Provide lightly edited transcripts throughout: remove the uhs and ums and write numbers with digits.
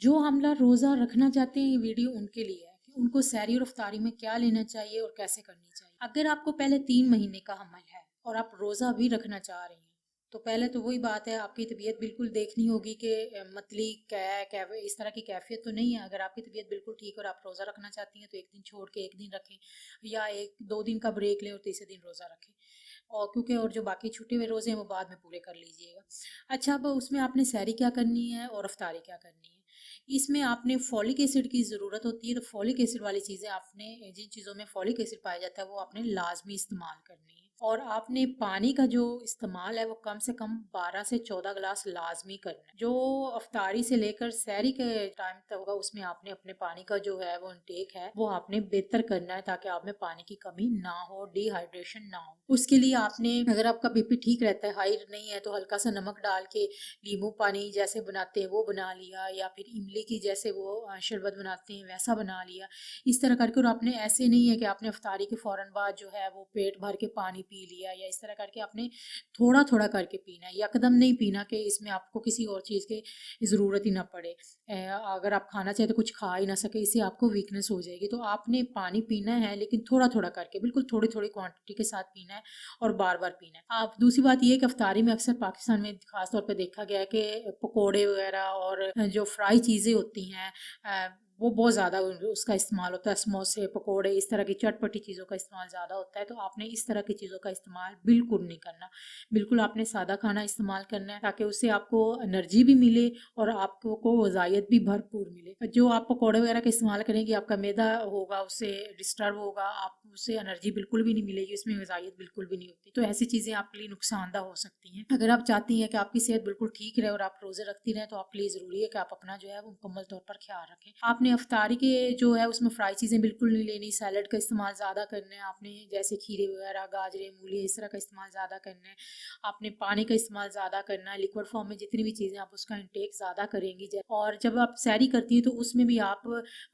जो हमला रोज़ा रखना चाहते हैं, ये वीडियो उनके लिए है कि उनको सहरी और इफ्तारी में क्या लेना चाहिए और कैसे करनी चाहिए। अगर आपको पहले 3 महीने का हमल है और आप रोज़ा भी रखना चाह रही हैं, तो पहले तो वही बात है, आपकी तबीयत बिल्कुल देखनी होगी कि मतली क्या है, क्या इस तरह की कैफियत तो नहीं है। अगर आपकी तबीयत बिल्कुल ठीक और आप रोज़ा रखना चाहती हैं, तो एक दिन छोड़ के एक दिन रखें, या 1-2 दिन का ब्रेक लें और तीसरे दिन रोज़ा रखें। और क्योंकि और जो बाकी छूटे हुए रोज़े हैं वो बाद में पूरे कर लीजिएगा। अच्छा, अब उसमें आपने सहरी क्या करनी है और इफ्तारी क्या करनी है। इसमें आपने फॉलिक एसिड की ज़रूरत होती है, तो फॉलिक एसिड वाली चीज़ें आपने, जिन चीज़ों में फॉलिक एसिड पाया जाता है, वो आपने लाजमी इस्तेमाल करनी है। और आपने पानी का जो इस्तेमाल है वो कम से कम 12 से 14 गिलास लाजमी करना है। जो अफ्तारी से लेकर सहरी के टाइम तक होगा, उसमें आपने अपने पानी का जो है वो इंटेक है वो आपने बेहतर करना है, ताकि आप में पानी की कमी ना हो, डिहाइड्रेशन ना हो। उसके लिए आपने, अगर आपका बीपी ठीक रहता है, हाई नहीं है, तो हल्का सा नमक डाल के नींबू पानी जैसे बनाते हैं वो बना लिया, या फिर इमली की जैसे वो शरबत बनाते हैं वैसा बना लिया। इस तरह करके, और आपने ऐसे नहीं है कि आपने इफ्तारी के फ़ौरन बाद जो है वो पेट भर के पानी पी लिया, या इस तरह करके आपने थोड़ा थोड़ा करके पीना है, यकदम नहीं पीना कि इसमें आपको किसी और चीज़ की ज़रूरत ही ना पड़े। अगर आप खाना चाहें तो कुछ खा ही ना सके, इससे आपको वीकनेस हो जाएगी। तो आपने पानी पीना है, लेकिन थोड़ा थोड़ा करके, बिल्कुल थोड़ी थोड़ी क्वांटिटी के साथ पीना है और बार बार पीना है। आप दूसरी बात ये है कि अफ्तारी में अक्सर पाकिस्तान में खास तौर पे देखा गया है कि पकोड़े वगैरह और जो फ्राई चीज़ें होती हैं, वो बहुत ज़्यादा उसका इस्तेमाल होता है। समोसे, पकोड़े, इस तरह की चटपटी चीज़ों का इस्तेमाल ज़्यादा होता है। तो आपने इस तरह की चीज़ों का इस्तेमाल बिल्कुल नहीं करना। बिल्कुल आपने सादा खाना इस्तेमाल करना है, ताकि उससे आपको एनर्जी भी मिले और आपको ग़िज़ाइयत भी भरपूर मिले। जो आप पकोड़े वगैरह का इस्तेमाल करेंगे, आपका मैदा होगा उससे डिस्टर्ब होगा, आप उससे एनर्जी बिल्कुल भी नहीं मिलेगी, उसमें ग़िज़ाइयत बिल्कुल भी नहीं होती। तो ऐसी चीज़ें आपके लिए नुकसानदा हो सकती हैं। अगर आप चाहती हैं कि आपकी सेहत बिल्कुल ठीक रहे और आप रोज़े रखती रहें, तो आपके लिए ज़रूरी है कि आप अपना जो है वो मुकम्मल तौर पर ख्याल रखें। आपने इफ्तारी के जो है उसमें फ्राई चीज़ें बिल्कुल नहीं लेनी, सैलड का इस्तेमाल ज़्यादा करना है आपने, जैसे खीरे वगैरह, गाजरें, मूली, इस तरह का इस्तेमाल ज़्यादा करना है। आपने पानी का इस्तेमाल ज़्यादा करना है, लिक्विड फॉर्म में जितनी भी चीज़ें आप उसका इंटेक ज़्यादा करेंगी। और जब आप सैरी करती हैं तो उसमें भी आप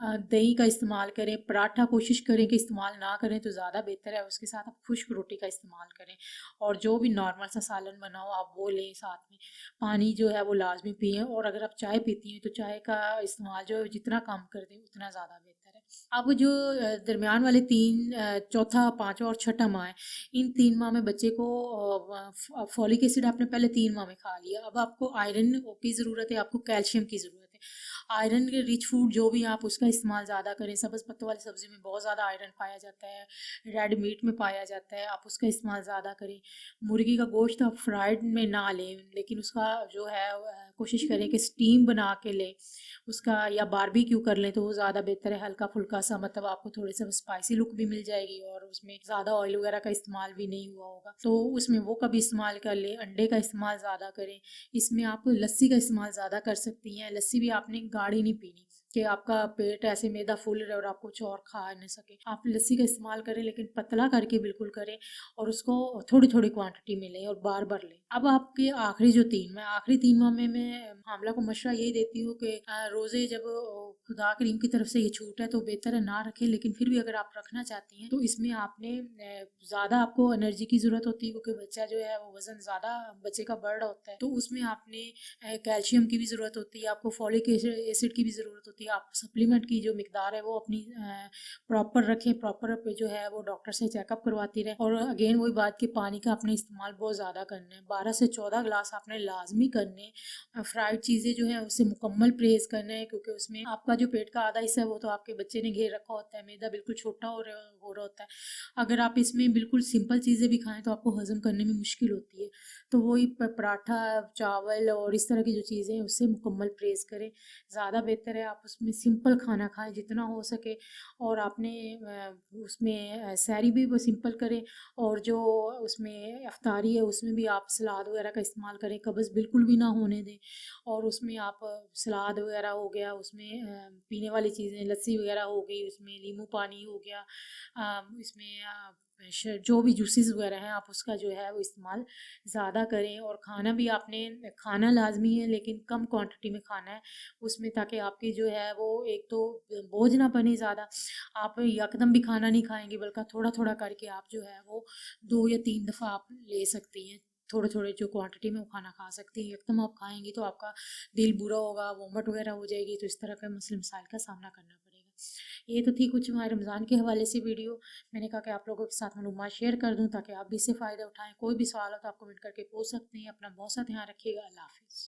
दही का इस्तेमाल करें, पराठा कोशिश करें कि इस्तेमाल ना करें तो ज़्यादा बेहतर है। उसके साथ आप खुश्क रोटी का इस्तेमाल करें, और जो भी नॉर्मल सा सालन बना हो आप वो लें साथ में। पानी जो है वो लाजमी पिएँ, और अगर आप चाय पीती हैं तो चाय का इस्तेमाल जो है जितना कम कर दें उतना ज़्यादा बेहतर है। अब जो दरमियान वाले 3, चौथा, पाँचवा और छठा माह है, इन 3 माह में बच्चे को फॉलिक एसिड आपने पहले 3 माह में खा लिया। अब आपको आयरन की ज़रूरत है, आपको कैल्शियम की ज़रूरत है। आयरन के रिच फूड जो भी, आप उसका इस्तेमाल ज़्यादा करें। सब्ज़ पत्तों वाली सब्ज़ी में बहुत ज़्यादा आयरन पाया जाता है, रेड मीट में पाया जाता है, आप उसका इस्तेमाल ज़्यादा करें। मुर्गी का गोश्त आप फ्राइड में ना लें, लेकिन उसका जो है कोशिश करें कि स्टीम बना के लें उसका, या बारबेक्यू कर लें तो वो ज़्यादा बेहतर है। हल्का फुल्का सा, मतलब आपको थोड़ी सा स्पाइसी लुक भी मिल जाएगी, और उसमें ज़्यादा ऑयल वगैरह का इस्तेमाल भी नहीं हुआ होगा, तो उसमें वो का भी इस्तेमाल कर लें। अंडे का इस्तेमाल ज़्यादा करें। इसमें आप लस्सी का इस्तेमाल ज़्यादा कर सकती हैं। लस्सी भी आपने गाढ़ी नहीं पीनी कि आपका पेट ऐसे मैदा फूल रहे और आप कुछ और खा न सके। आप लस्सी का इस्तेमाल करें, लेकिन पतला करके बिल्कुल करें, और उसको थोड़ी थोड़ी क्वांटिटी में लें और बार बार लें। अब आपके आखिरी 3 माह में मैं हामला को मशवरा यही देती हूँ कि रोज़े जब खुदा करीम की तरफ से ये छूट है तो बेहतर है ना रखें, लेकिन फिर भी अगर आप रखना चाहती हैं तो इसमें आपने ज़्यादा, आपको एनर्जी की ज़रूरत होती है, क्योंकि बच्चा जो है वो वज़न ज़्यादा बच्चे का बढ़ होता है, तो उसमें आपने कैल्शियम की भी ज़रूरत होती है, आपको फॉलिक एसिड की भी ज़रूरत होती है। आप सप्लीमेंट की जो मिकदार है वो अपनी प्रॉपर रखें, प्रॉपर पे जो है वो डॉक्टर से चेकअप करवाती रहें। और अगेन वही बात कि पानी का अपने इस्तेमाल बहुत ज़्यादा करना है, 12 से 14 गिलास आपने लाजमी करने। फ्राइड चीज़ें जो है उससे मुकम्मल परहेज़ करना है, क्योंकि उसमें आपका जो पेट का आधा हिस्सा है वो तो आपके बच्चे ने घेर रखा होता है, मैदा बिल्कुल छोटा हो रहा होता है। अगर आप इसमें बिल्कुल सिंपल चीज़ें भी खाएं तो आपको हज़म करने में मुश्किल होती है। तो वही पराठा, चावल और इस तरह की जो चीज़ें हैं उससे मुकम्मल परहेज़ करें। ज़्यादा बेहतर है आप उसमें सिंपल खाना खाएं जितना हो सके, और आपने उसमें सहरी भी वो सिंपल करें, और जो उसमें इफ्तारी है उसमें भी आप सलाद वगैरह का इस्तेमाल करें, कब्ज़ बिल्कुल भी ना होने दें। और उसमें आप सलाद वगैरह हो गया, उसमें पीने वाली चीज़ें, लस्सी वगैरह हो गई, उसमें नींबू पानी हो गया, इसमें जो भी जूसेस वगैरह हैं आप उसका जो है वो इस्तेमाल ज़्यादा करें। और खाना भी आपने, खाना लाजमी है लेकिन कम क्वांटिटी में खाना है उसमें, ताकि आपकी जो है वो एक तो बोझ ना बने ज़्यादा। आप यकदम भी खाना नहीं खाएंगे, बल्कि थोड़ा थोड़ा करके आप जो है वो 2 या 3 दफ़ा आप ले सकती हैं। थोड़े थोड़े जो क्वांटिटी में वो खाना खा सकती हैं। एकदम आप खाएंगी तो आपका दिल बुरा होगा, वोमिट वगैरह हो जाएगी, तो इस तरह के मसले मसाइल का सामना करना पड़ेगा। ये तो थी कुछ हमारे रमज़ान के हवाले से वीडियो। मैंने कहा कि आप लोगों के साथ मालूमात शेयर कर दूँ ताकि आप भी इससे फ़ायदा उठाएं। कोई भी सवाल हो तो आप कमेंट करके पूछ सकते हैं। अपना बहुत सा ध्यान रखिएगा। अल्लाह हाफिज़।